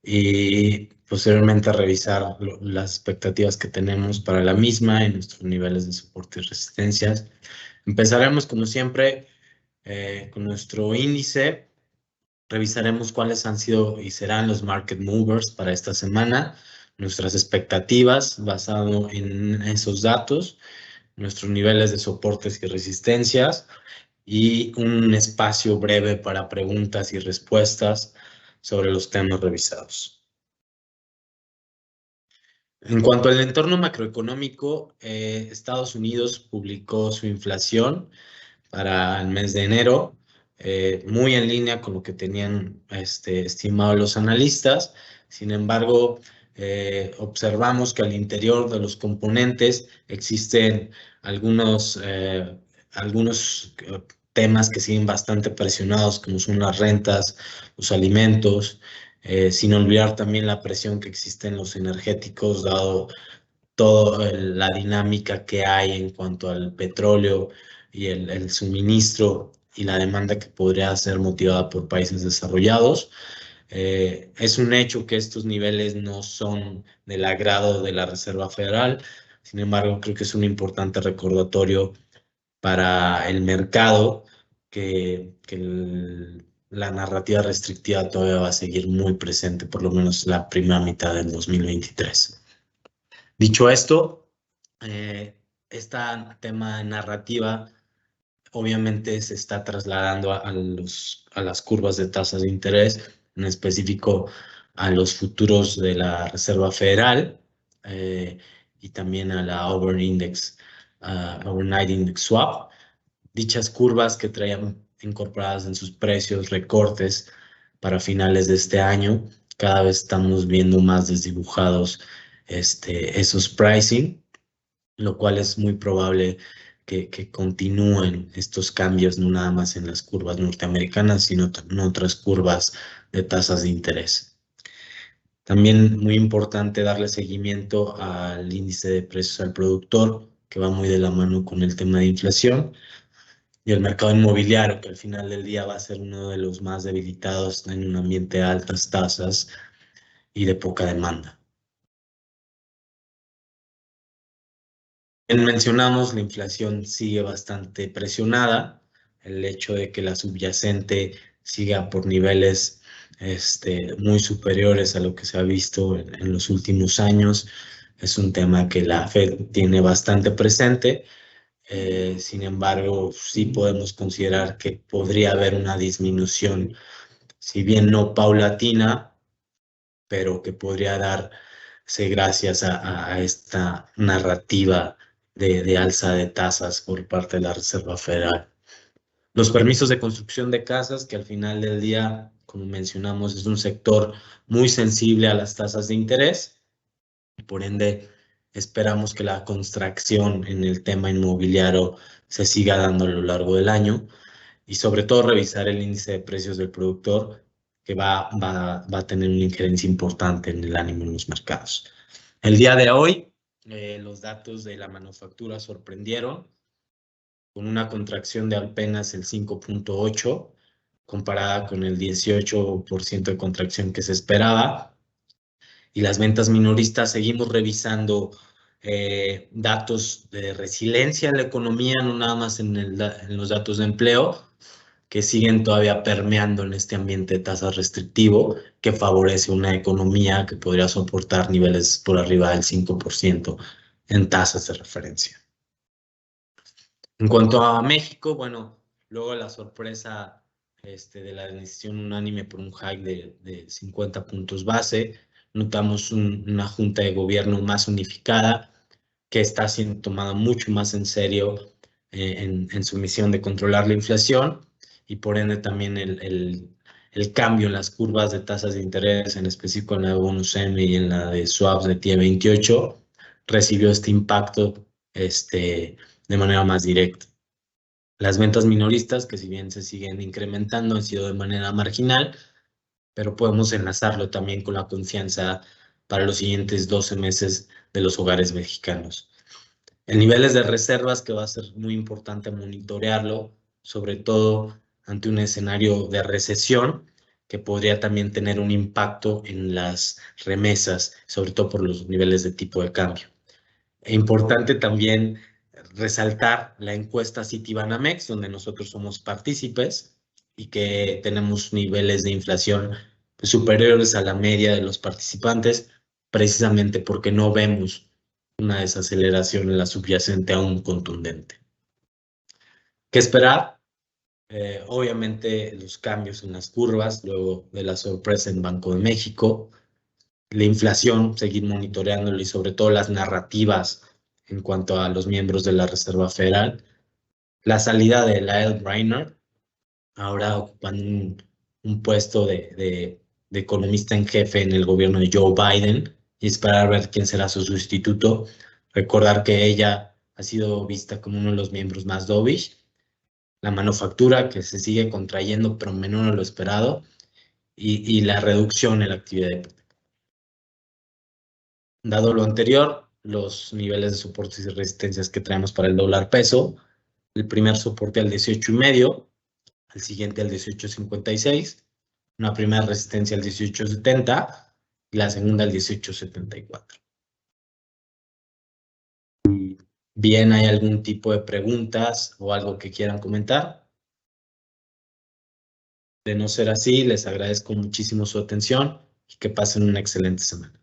y posteriormente revisar las expectativas que tenemos para la misma y nuestros niveles de soporte y resistencias. Empezaremos, como siempre, con nuestro índice. Revisaremos cuáles han sido y serán los market movers para esta semana, nuestras expectativas basado en esos datos, nuestros niveles de soportes y resistencias y un espacio breve para preguntas y respuestas sobre los temas revisados. En cuanto al entorno macroeconómico, Estados Unidos publicó su inflación para el mes de enero, muy en línea con lo que tenían estimado los analistas. Sin embargo, observamos que al interior de los componentes existen algunos, algunos temas que siguen bastante presionados, como son las rentas, los alimentos, sin olvidar también la presión que existe en los energéticos, dado toda la dinámica que hay en cuanto al petróleo y el suministro y la demanda que podría ser motivada por países desarrollados. Es un hecho que estos niveles no son del agrado de la Reserva Federal. Sin embargo, creo que es un importante recordatorio para el mercado que la narrativa restrictiva todavía va a seguir muy presente, por lo menos la primera mitad del 2023. Dicho esto, esta tema narrativa obviamente se está trasladando a las curvas de tasas de interés, en específico a los futuros de la Reserva Federal y también a la Overnight Index Swap. Dichas curvas que traían incorporadas en sus precios recortes para finales de este año, cada vez estamos viendo más desdibujados esos pricing, lo cual es muy probable que continúen estos cambios no nada más en las curvas norteamericanas, sino en otras curvas de tasas de interés. También muy importante darle seguimiento al índice de precios al productor, que va muy de la mano con el tema de inflación, y el mercado inmobiliario, que al final del día va a ser uno de los más debilitados en un ambiente de altas tasas y de poca demanda. Mencionamos, la inflación sigue bastante presionada, el hecho de que la subyacente siga por niveles muy superiores a lo que se ha visto en los últimos años, es un tema que la Fed tiene bastante presente. Sin embargo, sí podemos considerar que podría haber una disminución, si bien no paulatina, pero que podría darse gracias a esta narrativa de alza de tasas por parte de la Reserva Federal. Los permisos de construcción de casas, que al final del día, como mencionamos, es un sector muy sensible a las tasas de interés. Por ende, esperamos que la contracción en el tema inmobiliario se siga dando a lo largo del año y sobre todo revisar el índice de precios del productor, que va a tener una injerencia importante en el ánimo en los mercados. El día de hoy, los datos de la manufactura sorprendieron con una contracción de apenas el 5.8 comparada con el 18% de contracción que se esperaba. Y las ventas minoristas, seguimos revisando datos de resiliencia en la economía, no nada más en los datos de empleo, que siguen todavía permeando en este ambiente de tasas restrictivo, que favorece una economía que podría soportar niveles por arriba del 5% en tasas de referencia. En cuanto a México, bueno, luego la sorpresa de la decisión unánime por un hike de 50 puntos base, notamos una junta de gobierno más unificada que está siendo tomada mucho más en serio en su misión de controlar la inflación y por ende también el cambio en las curvas de tasas de interés, en específico en la de bonus M y en la de swaps de TIE28, recibió este impacto de manera más directa. Las ventas minoristas, que si bien se siguen incrementando, han sido de manera marginal, pero podemos enlazarlo también con la confianza para los siguientes 12 meses de los hogares mexicanos. En niveles de reservas, que va a ser muy importante monitorearlo, sobre todo ante un escenario de recesión, que podría también tener un impacto en las remesas, sobre todo por los niveles de tipo de cambio. Es importante también resaltar la encuesta Citibanamex, donde nosotros somos partícipes y que tenemos niveles de inflación superiores a la media de los participantes, precisamente porque no vemos una desaceleración en la subyacente aún contundente. ¿Qué esperar? Obviamente los cambios en las curvas, luego de la sorpresa en Banco de México, la inflación, seguir monitoreándolo y sobre todo las narrativas en cuanto a los miembros de la Reserva Federal, la salida de Lael Brainerd, ahora ocupando un puesto de economista en jefe en el gobierno de Joe Biden, y esperar a ver quién será su sustituto. Recordar que ella ha sido vista como uno de los miembros más dovish, la manufactura que se sigue contrayendo pero menor a lo esperado, y la reducción en la actividad. Dado lo anterior, los niveles de soportes y resistencias que traemos para el dólar peso, el primer soporte al 18.5, el siguiente al 18.56, una primera resistencia al 18.70 y la segunda al 18.74. Bien, ¿hay algún tipo de preguntas o algo que quieran comentar? De no ser así, les agradezco muchísimo su atención y que pasen una excelente semana.